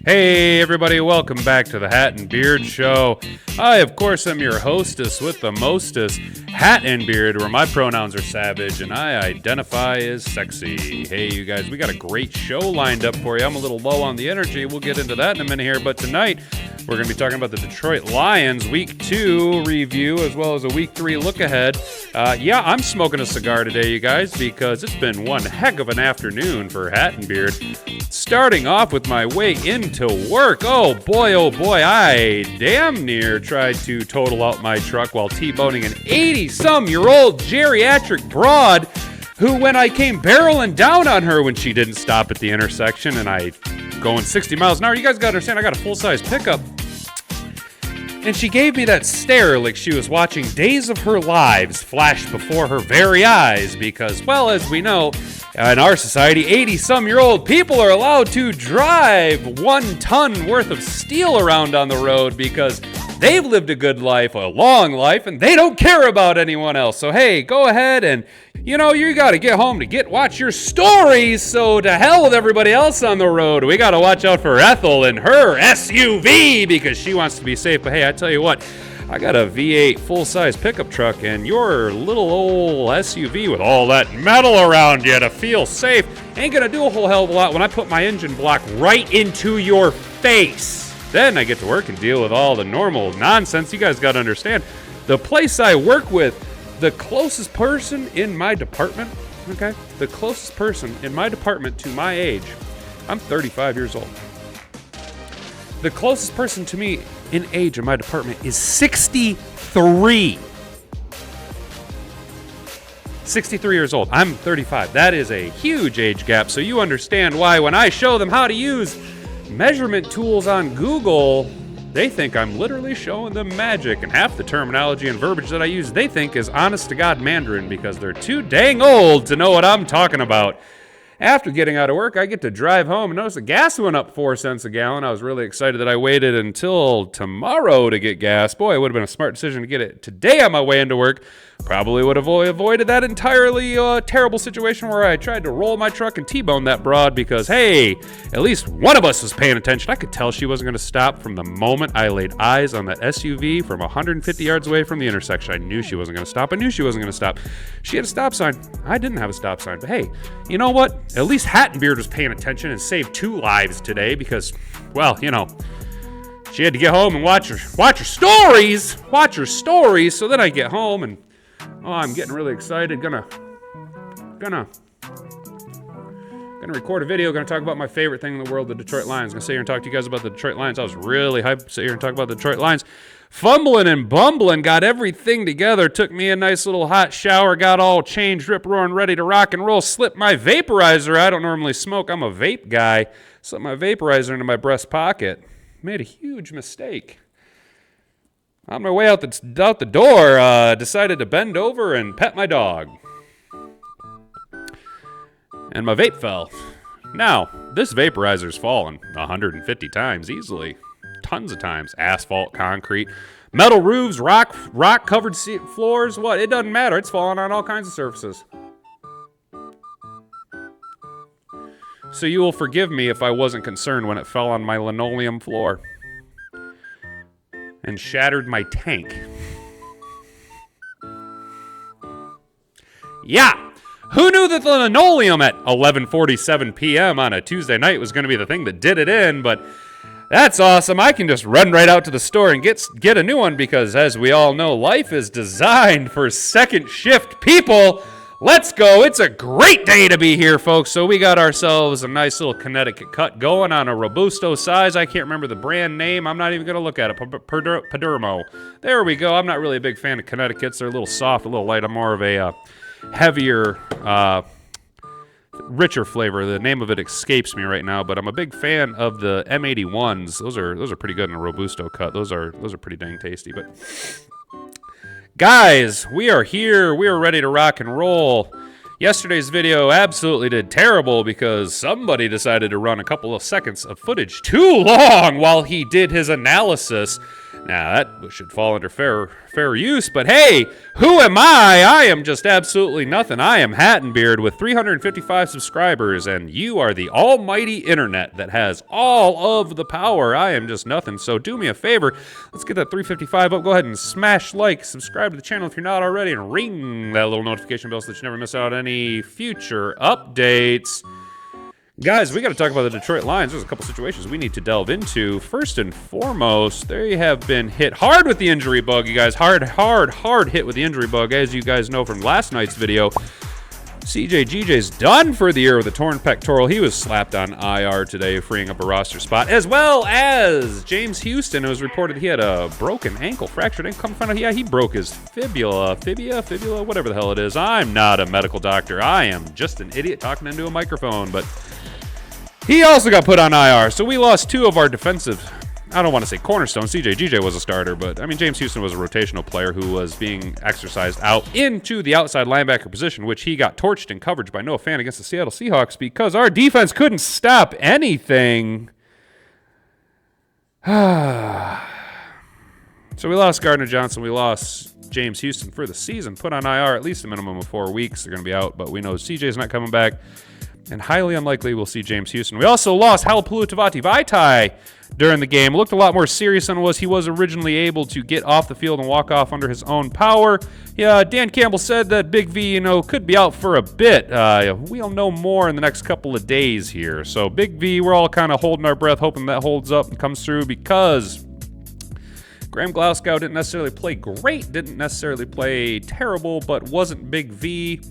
Hey everybody, welcome back to the Hat and Beard Show. I, of course, am your hostess with the mostest, Hat and Beard, where my pronouns are savage and I identify as sexy. Hey you guys, we got a great show lined up for you. I'm a little low on the energy. We'll get into that in a minute here, but tonight we're going to be talking about the Detroit Lions Week 2 review as well as a Week 3 look ahead. Yeah, I'm smoking a cigar today, you guys, because it's been one heck of an afternoon for Hat and Beard. Starting off with my way into work. Oh boy, I damn near tried to total out my truck while T-boning an 80-some-year-old geriatric broad who, when I came barreling down on her when she didn't stop at the intersection and I going 60 miles an hour, you guys gotta understand, I got a full-size pickup. And she gave me that stare like she was watching days of her lives flash before her very eyes because, well, as we know, in our society, 80-some-year-old people are allowed to drive 1 ton worth of steel around on the road because they've lived a good life, a long life, and they don't care about anyone else. So, hey, go ahead and, you got to get home to watch your stories, so to hell with everybody else on the road. We got to watch out for Ethel and her SUV because she wants to be safe. But, hey, I tell you what, I got a V8 full-size pickup truck, and your little old SUV with all that metal around you to feel safe ain't going to do a whole hell of a lot when I put my engine block right into your face. Then I get to work and deal with all the normal nonsense. You guys got to understand, the place I work with, the closest person in my department, okay? The closest person in my department to my age, I'm 35 years old. The closest person to me in age in my department is 63. 63 years old. I'm 35. That is a huge age gap, so you understand why when I show them how to use measurement tools on Google, they think I'm literally showing them magic, and half the terminology and verbiage that I use they think is honest-to-God Mandarin because they're too dang old to know what I'm talking about. After getting out of work, I get to drive home and notice the gas went up 4 cents a gallon. I was really excited that I waited until tomorrow to get gas. Boy, it would have been a smart decision to get it today on my way into work. Probably would have avoided that entirely terrible situation where I tried to roll my truck and T-bone that broad because, hey, at least one of us was paying attention. I could tell she wasn't going to stop from the moment I laid eyes on that SUV from 150 yards away from the intersection. I knew she wasn't going to stop. I knew she wasn't going to stop. She had a stop sign. I didn't have a stop sign. But hey, you know what? At least Hat and Beard was paying attention and saved 2 lives today because, well, she had to get home and watch her stories. Watch her stories. So then I get home and I'm getting really excited. Gonna record a video. Gonna talk about my favorite thing in the world, the Detroit Lions. Gonna sit here and talk to you guys about the Detroit Lions. I was really hyped to sit here and talk about the Detroit Lions. Fumbling and bumbling, got everything together. Took me a nice little hot shower. Got all changed, rip roaring, ready to rock and roll. Slipped my vaporizer. I don't normally smoke. I'm a vape guy. Slipped my vaporizer into my breast pocket. Made a huge mistake. On my way out the door, decided to bend over and pet my dog. And my vape fell. Now, this vaporizer's fallen 150 times easily. Tons of times. Asphalt, concrete, metal roofs, rock-covered floors. What? It doesn't matter. It's falling on all kinds of surfaces. So you will forgive me if I wasn't concerned when it fell on my linoleum floor and shattered my tank. Yeah, who knew that the linoleum at 11:47 p.m. on a Tuesday night was going to be the thing that did it in, but that's awesome. I can just run right out to the store and get a new one because, as we all know, life is designed for second shift people. Let's go. It's a great day to be here, folks. So we got ourselves a nice little Connecticut cut going on a Robusto size. I can't remember the brand name. I'm not even going to look at it. Padermo. There we go. I'm not really a big fan of Connecticut's. They're a little soft, a little light. I'm more of a heavier, richer flavor. The name of it escapes me right now, but I'm a big fan of the M81s. Those are pretty good in a Robusto cut. Those are pretty dang tasty. But guys, we are here. We are ready to rock and roll. Yesterday's video absolutely did terrible because somebody decided to run a couple of seconds of footage too long while he did his analysis. Now, that should fall under fair use, but hey, who am I? I am just absolutely nothing. I am Hattenbeard with 355 subscribers, and you are the almighty internet that has all of the power. I am just nothing, so do me a favor. Let's get that 355 up. Go ahead and smash like, subscribe to the channel if you're not already, and ring that little notification bell so that you never miss out on any future updates. Guys, we got to talk about the Detroit Lions. There's a couple situations we need to delve into. First and foremost, they have been hit hard with the injury bug, you guys. Hard hit with the injury bug. As you guys know from last night's video, GJ's done for the year with a torn pectoral. He was slapped on IR today, freeing up a roster spot, as well as James Houston. It was reported he had a broken ankle, fractured ankle. Come find out, yeah, he broke his fibula, whatever the hell it is. I'm not a medical doctor. I am just an idiot talking into a microphone, but he also got put on IR, so we lost two of our defensive, I don't want to say cornerstone. GJ was a starter, but I mean, James Houston was a rotational player who was being exercised out into the outside linebacker position, which he got torched in coverage by Noah Fant against the Seattle Seahawks because our defense couldn't stop anything. So we lost Gardner Johnson. We lost James Houston for the season, put on IR at least a minimum of 4 weeks. They're going to be out, but we know CJ's not coming back. And highly unlikely we'll see James Houston. We also lost Halapulu Tavati Vaitai during the game. Looked a lot more serious than it was. He was originally able to get off the field and walk off under his own power. Yeah, Dan Campbell said that Big V, could be out for a bit. We'll know more in the next couple of days here. So Big V, we're all kind of holding our breath, hoping that holds up and comes through because Graham Glasgow didn't necessarily play great, didn't necessarily play terrible, but wasn't Big V.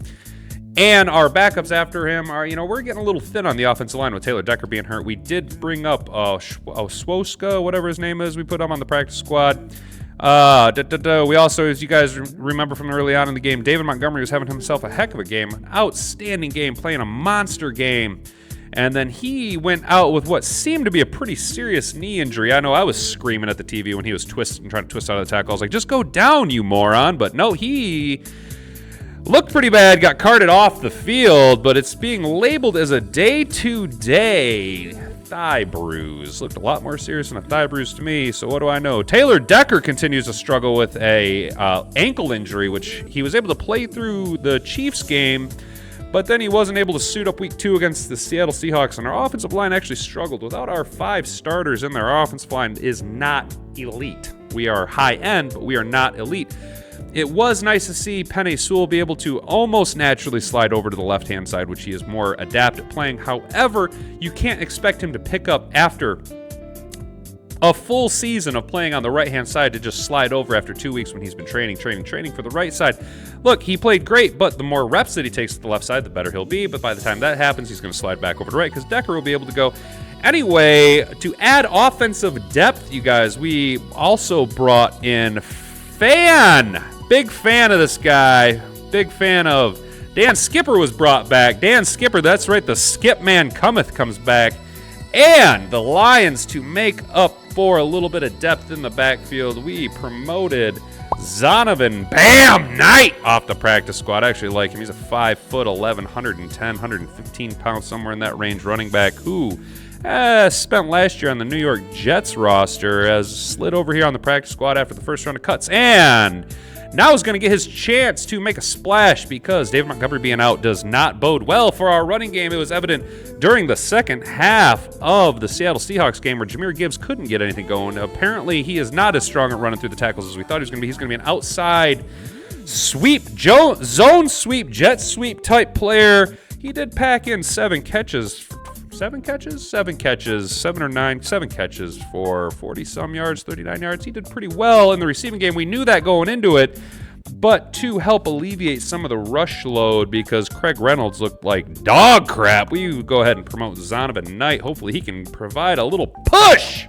And our backups after him are, we're getting a little thin on the offensive line with Taylor Decker being hurt. We did bring up Swoska, whatever his name is. We put him on the practice squad. We also, as you guys remember from early on in the game, David Montgomery was having himself a heck of a game, an outstanding game, playing a monster game. And then he went out with what seemed to be a pretty serious knee injury. I know I was screaming at the TV when he was trying to twist out of the tackle. I was like, just go down, you moron. But no, he looked pretty bad, got carted off the field, but it's being labeled as a day-to-day thigh bruise. Looked a lot more serious than a thigh bruise to me, so what do I know? Taylor Decker continues to struggle with a ankle injury, which he was able to play through the Chiefs game, but then he wasn't able to suit up week 2 against the Seattle Seahawks, and our offensive line actually struggled. Without our 5 starters in there, our offensive line is not elite. We are high-end, but we are not elite. It was nice to see Penei Sewell be able to almost naturally slide over to the left-hand side, which he is more adept at playing. However, you can't expect him to pick up after a full season of playing on the right-hand side to just slide over after 2 weeks when he's been training for the right side. Look, he played great, but the more reps that he takes to the left side, the better he'll be. But by the time that happens, he's going to slide back over to right because Decker will be able to go. Anyway, to add offensive depth, you guys, we also brought in Big fan of this guy. Big fan of Dan Skipper was brought back. Dan Skipper, that's right, the Skip Man comes back. And the Lions, to make up for a little bit of depth in the backfield, we promoted Zonovan Bam Knight off the practice squad. I actually like him. He's a 5'11", 110, 115 pounds, somewhere in that range running back who spent last year on the New York Jets roster, has slid over here on the practice squad after the first round of cuts, and now is going to get his chance to make a splash because David Montgomery being out does not bode well for our running game. It was evident during the second half of the Seattle Seahawks game where Jahmyr Gibbs couldn't get anything going. Apparently, he is not as strong at running through the tackles as we thought he was going to be. He's going to be an outside sweep, zone sweep, jet sweep type player. He did pack in 7 catches for 40-some yards, 39 yards. He did pretty well in the receiving game. We knew that going into it, but to help alleviate some of the rush load because Craig Reynolds looked like dog crap, we go ahead and promote Zonovan Knight. Hopefully he can provide a little push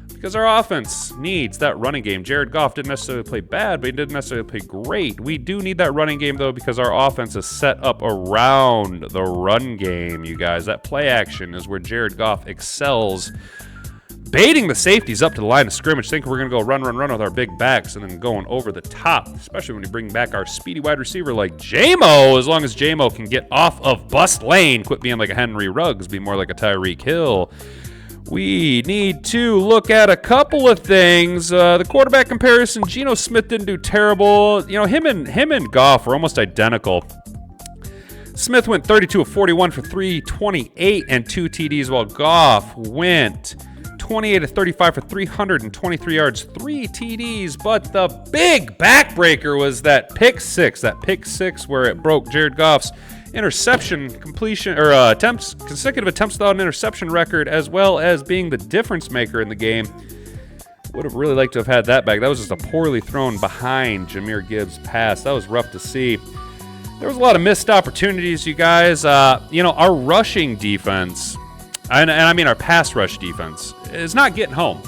because our offense needs that running game. Jared Goff didn't necessarily play bad, but he didn't necessarily play great. We do need that running game, though, because our offense is set up around the run game, you guys. That play action is where Jared Goff excels, baiting the safeties up to the line of scrimmage, thinking we're going to go run with our big backs and then going over the top, especially when you bring back our speedy wide receiver like J-Mo. As long as J-Mo can get off of bust lane, quit being like a Henry Ruggs, be more like a Tyreek Hill. we need to look at a couple of things. The quarterback comparison, Geno Smith didn't do terrible. You know, him and Goff are almost identical. Smith went 32 of 41 for 328 and 2 TDs, while Goff went 28 of 35 for 323 yards, 3 TDs. But the big backbreaker was that pick six where it broke Jared Goff's interception completion or consecutive attempts without an interception record, as well as being the difference maker in the game. Would have really liked to have had that back. That was just a poorly thrown behind Jahmyr Gibbs pass. That was rough to see. There was a lot of missed opportunities, you guys. Our rushing defense, and I mean our pass rush defense, is not getting home.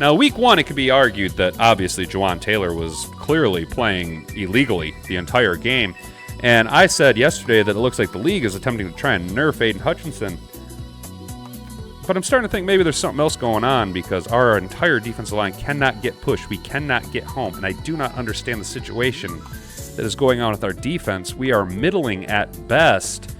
Now, week one, it could be argued that obviously Jawan Taylor was clearly playing illegally the entire game. And I said yesterday that it looks like the league is attempting to try and nerf Aidan Hutchinson. But I'm starting to think maybe there's something else going on, because our entire defensive line cannot get pushed. We cannot get home. And I do not understand the situation that is going on with our defense. We are middling at best,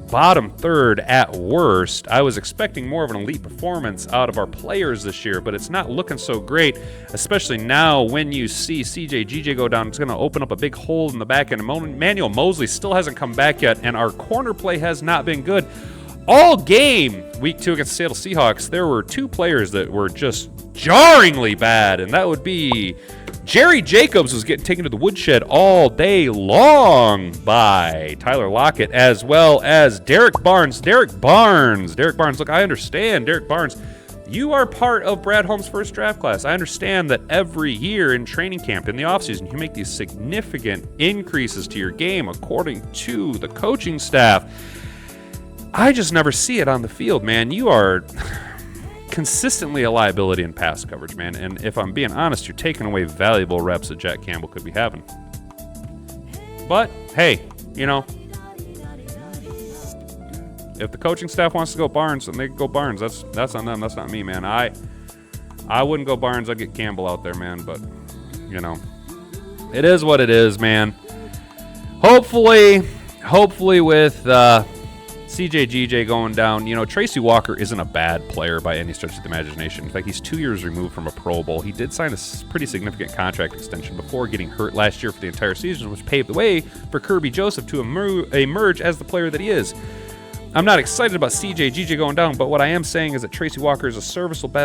bottom third at worst. I was expecting more of an elite performance out of our players this year, but it's not looking so great, especially now when you see CJ go down. It's going to open up a big hole in the back end. Emmanuel Mosley still hasn't come back yet, and our corner play has not been good. All game, week 2 against the Seattle Seahawks, there were 2 players that were just jarringly bad, and that would be Jerry Jacobs was getting taken to the woodshed all day long by Tyler Lockett, as well as Derek Barnes. Derek Barnes, look, I understand, Derek Barnes, you are part of Brad Holmes' first draft class. I understand that every year in training camp, in the offseason, you make these significant increases to your game according to the coaching staff. I just never see it on the field, man. You are consistently a liability in pass coverage, man. And if I'm being honest, you're taking away valuable reps that Jack Campbell could be having. But, hey, if the coaching staff wants to go Barnes, then they can go Barnes. That's on them. That's not me, man. I wouldn't go Barnes. I'd get Campbell out there, man. But, it is what it is, man. Hopefully with CJ going down, Tracy Walker isn't a bad player by any stretch of the imagination. In fact, he's 2 years removed from a Pro Bowl. He did sign a pretty significant contract extension before getting hurt last year for the entire season, which paved the way for Kirby Joseph to emerge as the player that he is. I'm not excited about CJ going down, but what I am saying is that Tracy Walker is a serviceable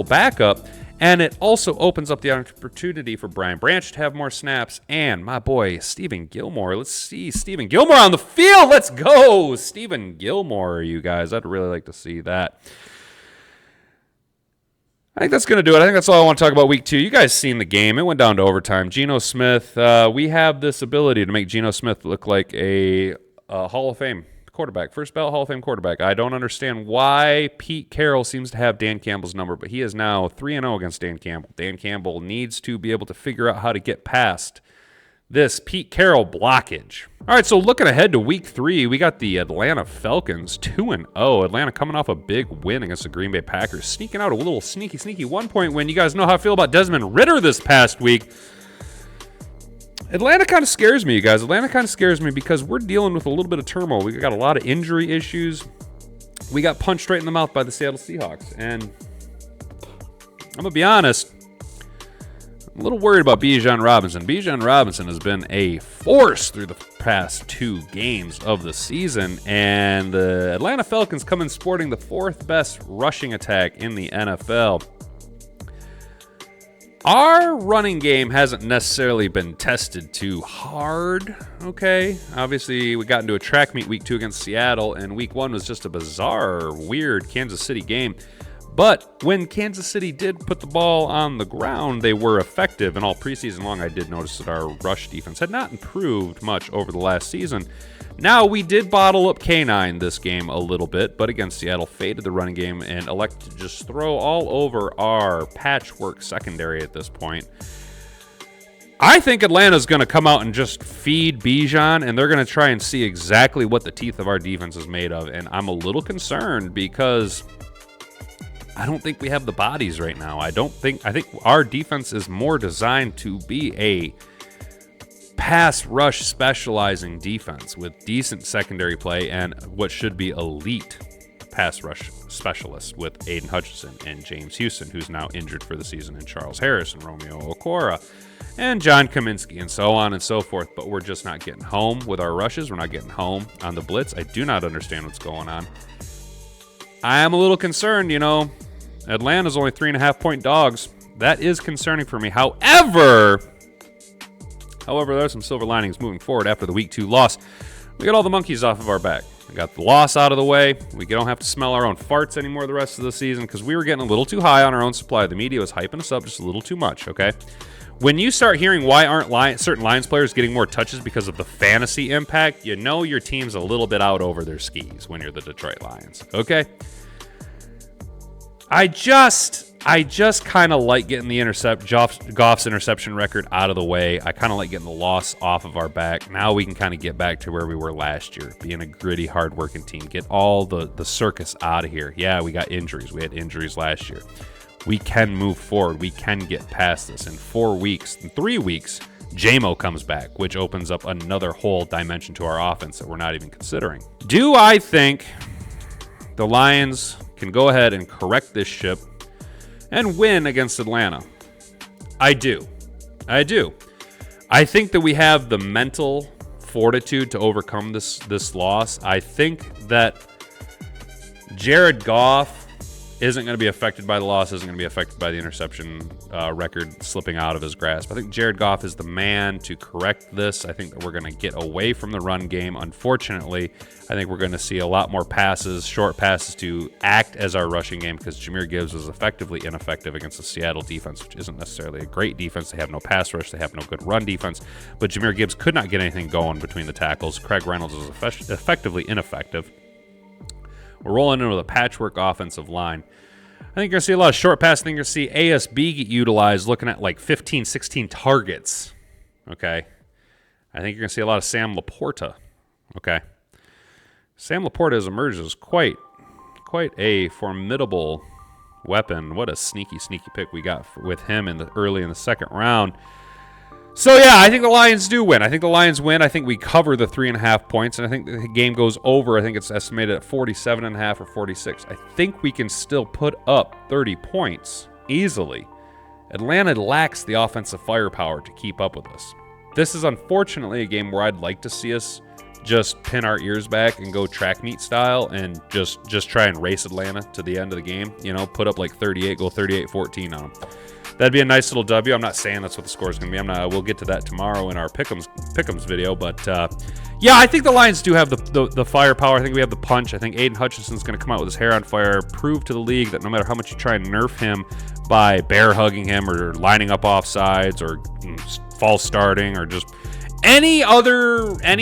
backup, and it also opens up the opportunity for Brian Branch to have more snaps, and my boy, Stephen Gilmore. Let's see Stephen Gilmore on the field. Let's go, Stephen Gilmore, you guys. I'd really like to see that. I think that's going to do it. I think that's all I want to talk about week 2. You guys seen the game. It went down to overtime. Geno Smith, we have this ability to make Geno Smith look like a Hall of Fame quarterback, first ballot Hall of Fame quarterback. I don't understand why Pete Carroll seems to have Dan Campbell's number, but he is now 3-0 against Dan Campbell. Dan Campbell needs to be able to figure out how to get past this Pete Carroll blockage. All right, so looking ahead to week 3, we got the Atlanta Falcons 2-0. Atlanta coming off a big win against the Green Bay Packers, sneaking out a little sneaky 1-point win. You guys know how I feel about Desmond Ridder this past week. Atlanta kind of scares me, you guys. Atlanta kind of scares me because we're dealing with a little bit of turmoil. We got a lot of injury issues. We got punched right in the mouth by the Seattle Seahawks. And I'm going to be honest, I'm a little worried about Bijan Robinson. Bijan Robinson has been a force through the past 2 games of the season. And the Atlanta Falcons come in sporting the 4th best rushing attack in the NFL. Our running game hasn't necessarily been tested too hard, okay? Obviously, we got into a track meet week 2 against Seattle, and week 1 was just a bizarre, weird Kansas City game. But when Kansas City did put the ball on the ground, they were effective. And all preseason long, I did notice that our rush defense had not improved much over the last season. Now, we did bottle up K9 this game a little bit, but against Seattle, faded the running game and elected to just throw all over our patchwork secondary at this point. I think Atlanta's going to come out and just feed Bijan, and they're going to try and see exactly what the teeth of our defense is made of. And I'm a little concerned because I don't think we have the bodies right now. I think our defense is more designed to be a pass rush specializing defense with decent secondary play and what should be elite pass rush specialists with Aidan Hutchinson and James Houston, who's now injured for the season, and Charles Harris and Romeo Okwara and John Kaminsky and so on and so forth. But we're just not getting home with our rushes. We're not getting home on the blitz. I do not understand what's going on. I am a little concerned, Atlanta's only 3.5-point dogs. That is concerning for me. However, there are some silver linings moving forward after the Week 2 loss. We got all the monkeys off of our back. We got the loss out of the way. We don't have to smell our own farts anymore the rest of the season because we were getting a little too high on our own supply. The media was hyping us up just a little too much, okay? When you start hearing why aren't certain Lions players getting more touches because of the fantasy impact, you know your team's a little bit out over their skis when you're the Detroit Lions, okay? I just kind of like getting the Goff's interception record out of the way. I kind of like getting the loss off of our back. Now we can kind of get back to where we were last year, being a gritty, hard-working team. Get all the circus out of here. Yeah, we got injuries. We had injuries last year. We can move forward. We can get past this. In 3 weeks, JMO comes back, which opens up another whole dimension to our offense that we're not even considering. Do I think the Lions can go ahead and correct this ship and win against Atlanta? I do. I think that we have the mental fortitude to overcome this loss. I think that Jared Goff isn't going to be affected by the loss, isn't going to be affected by the interception record slipping out of his grasp. I think Jared Goff is the man to correct this. I think that we're going to get away from the run game. Unfortunately, I think we're going to see a lot more passes, short passes to act as our rushing game because jahmyr Gibbs was effectively ineffective against the Seattle defense, which isn't necessarily a great defense. They have no pass rush. They have no good run defense. But jahmyr Gibbs could not get anything going between the tackles. Craig Reynolds was effectively ineffective. We're rolling in with a patchwork offensive line. I think you're going to see a lot of short passes. I think you're going to see ASB get utilized looking at like 15, 16 targets. Okay. I think you're going to see a lot of Sam Laporta. Okay. Sam Laporta has emerged as quite a formidable weapon. What a sneaky pick we got with him early in the second round. So, yeah, I think the Lions do win. I think the Lions win. I think we cover the 3.5 points, and I think the game goes over. I think it's estimated at 47.5 or 46. I think we can still put up 30 points easily. Atlanta lacks the offensive firepower to keep up with us. This is unfortunately a game where I'd like to see us just pin our ears back and go track meet style and just try and race Atlanta to the end of the game. Put up like 38, go 38-14 on them. That'd be a nice little W. I'm not saying that's what the score is going to be. We'll get to that tomorrow in our Pick'ems video. But, yeah, I think the Lions do have the firepower. I think we have the punch. I think Aidan Hutchinson's going to come out with his hair on fire, prove to the league that no matter how much you try and nerf him by bear hugging him or lining up off sides or false starting or just any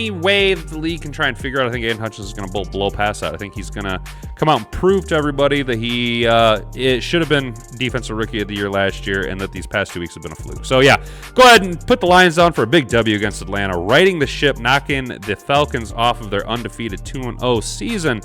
way that the league can try and figure out, I think Aidan Hutchinson is going to blow past that. I think he's going to come out and prove to everybody that it should have been Defensive Rookie of the Year last year and that these past 2 weeks have been a fluke. So, yeah, go ahead and put the Lions down for a big W against Atlanta, righting the ship, knocking the Falcons off of their undefeated 2-0 season.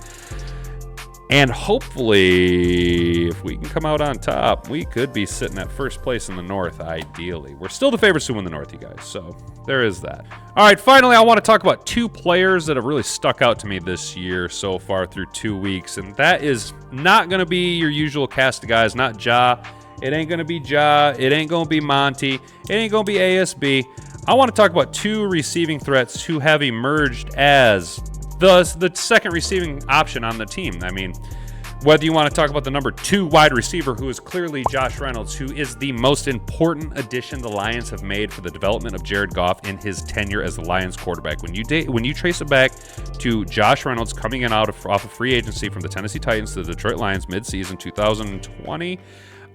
And hopefully, if we can come out on top, we could be sitting at first place in the North, ideally. We're still the favorites to win the North, you guys, so there is that. All right, finally, I want to talk about two players that have really stuck out to me this year so far through 2 weeks, and that is not going to be your usual cast of guys, not Ja. It ain't going to be Ja. It ain't going to be Monty. It ain't going to be ASB. I want to talk about two receiving threats who have emerged as the second receiving option on the team. I mean, whether you want to talk about the number 2 wide receiver, who is clearly Josh Reynolds, who is the most important addition the Lions have made for the development of Jared Goff in his tenure as the Lions quarterback. When you trace it back to Josh Reynolds coming in off of free agency from the Tennessee Titans to the Detroit Lions midseason 2020,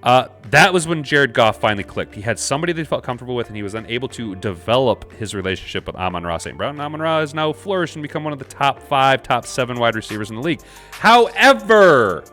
that was when Jared Goff finally clicked. He had somebody that he felt comfortable with, and he was then able to develop his relationship with Amon-Ra St. Brown. And Amon-Ra has now flourished and become one of the top 5, top 7 wide receivers in the league. However,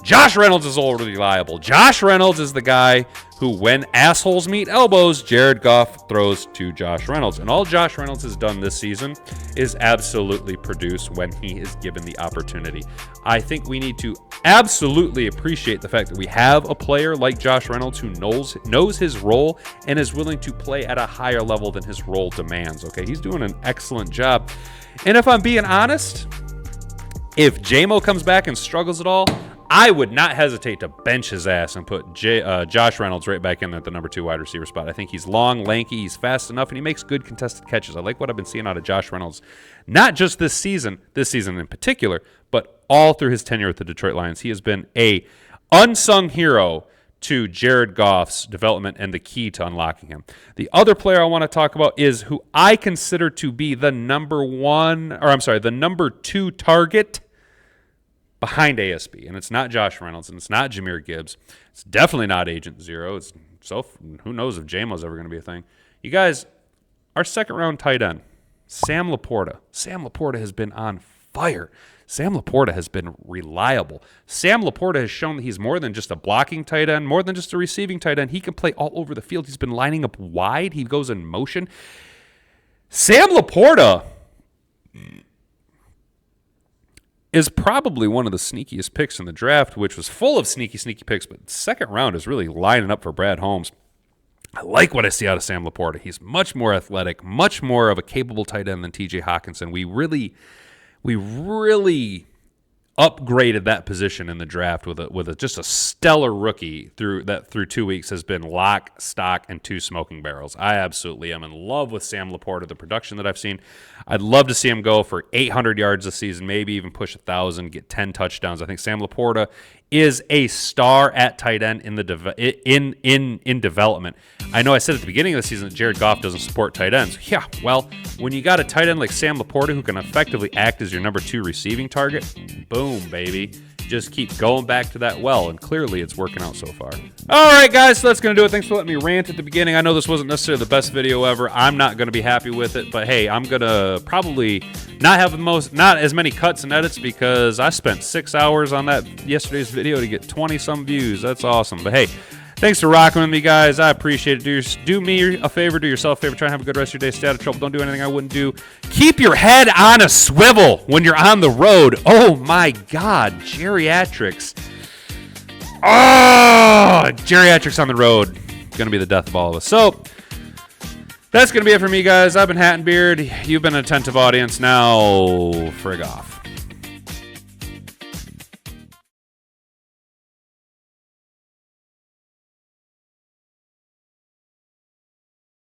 Josh Reynolds is already reliable. Josh Reynolds is the guy who, when assholes meet elbows, Jared Goff throws to Josh Reynolds. And all Josh Reynolds has done this season is absolutely produce when he is given the opportunity. I think we need to absolutely appreciate the fact that we have a player like Josh Reynolds who knows his role and is willing to play at a higher level than his role demands. Okay, he's doing an excellent job. And if I'm being honest, If JMO comes back and struggles at all, I would not hesitate to bench his ass and put Josh Reynolds right back in there at the number 2 wide receiver spot. I think he's long, lanky, he's fast enough, and he makes good contested catches. I like what I've been seeing out of Josh Reynolds, not just this season in particular, but all through his tenure with the Detroit Lions. He has been a unsung hero to Jared Goff's development and the key to unlocking him. The other player I want to talk about is who I consider to be the number 2 target behind ASB, and it's not Josh Reynolds, and it's not Jahmyr Gibbs. It's definitely not Agent Zero. Who knows if JMO's ever going to be a thing. You guys, our second-round tight end, Sam Laporta. Sam Laporta has been on fire. Sam Laporta has been reliable. Sam Laporta has shown that he's more than just a blocking tight end, more than just a receiving tight end. He can play all over the field. He's been lining up wide. He goes in motion. Sam Laporta is probably one of the sneakiest picks in the draft, which was full of sneaky picks, but second round is really lining up for Brad Holmes. I like what I see out of Sam Laporta. He's much more athletic, much more of a capable tight end than TJ Hawkinson. We really upgraded that position in the draft with just a stellar rookie through 2 weeks has been lock, stock, and 2 smoking barrels. I absolutely am in love with Sam Laporta, the production that I've seen. I'd love to see him go for 800 yards this season, maybe even push 1,000, get 10 touchdowns. I think Sam Laporta is a star at tight end in development. I know I said at the beginning of the season that Jared Goff doesn't support tight ends. Yeah, well, when you got a tight end like Sam Laporta who can effectively act as your number 2 receiving target, boom, baby. Just keep going back to that well, and clearly it's working out so far. All right, guys, so that's going to do it. Thanks for letting me rant at the beginning. I know this wasn't necessarily the best video ever. I'm not going to be happy with it, but hey, I'm going to probably not as many cuts and edits because I spent 6 hours on that yesterday's video to get 20-some views. That's awesome. But hey, thanks for rocking with me, guys. I appreciate it. Do me a favor, do yourself a favor. Try and have a good rest of your day. Stay out of trouble. Don't do anything I wouldn't do. Keep your head on a swivel when you're on the road. Oh, my God. Geriatrics. Oh, geriatrics on the road. Going to be the death of all of us. So, that's going to be it for me, guys. I've been Hat and Beard. You've been an attentive audience. Now, frig off.